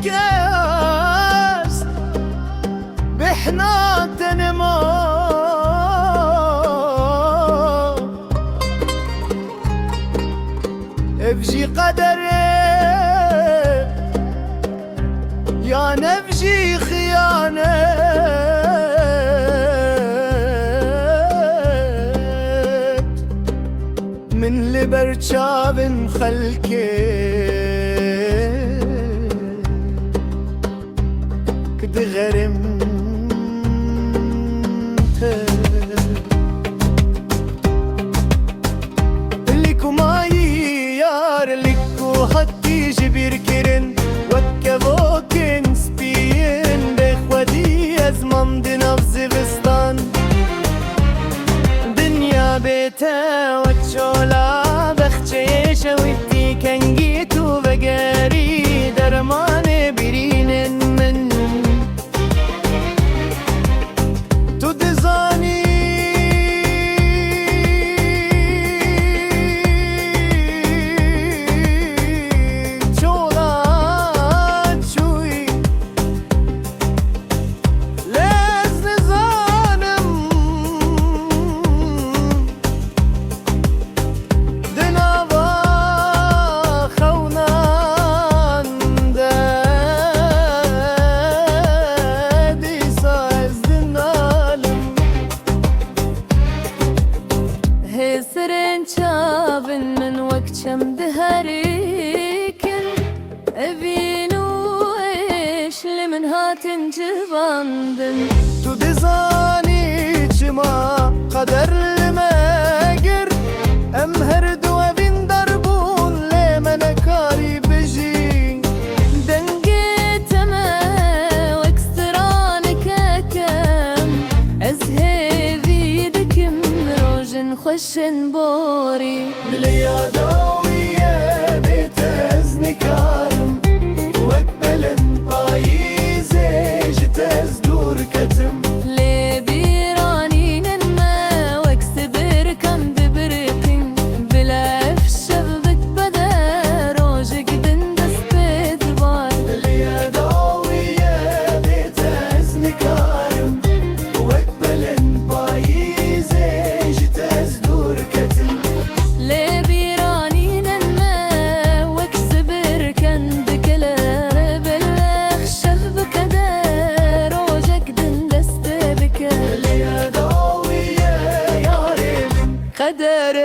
كاس بحنا تنمو افجي قدري يا نفجي خيانة من لبرشاب مخلكي كد غرمت لكو ماي يار لكو هاتي جبير كرن وكبوكن سبين بخودي ازمام دي نفس بستان دنيا بيتا وتشولا بخشي شويتي كان جيتو بقاري درمان برين من تو دزاني تشولا تشوي لاز نزانم دنابا خونان دادي سايز دنالم هسرين شابن من وقت شم دهريكن أبينو إيش لمن هاتن جباندن تو دزاني چما قدر الماجر أم هردو أبين دربون لمن كاري بجي دنجيت ما واكسترانك كم أزهذي دكم روجن خشن بوري بليا داوية بيت أزني كارم وقبلن بايزي جتاز دور كتم لي بيراني نما واكسبر كم ببرقين بلا فشبك بدا روجك دن دست بار بليا داوية بيت أزني كارم وقبلن بايزي جتاز دور كتم لي بيراني نما واكسبر كم بكلا بلا فشبك دا روجك دن دست بك بليا داوية يا ريم قدر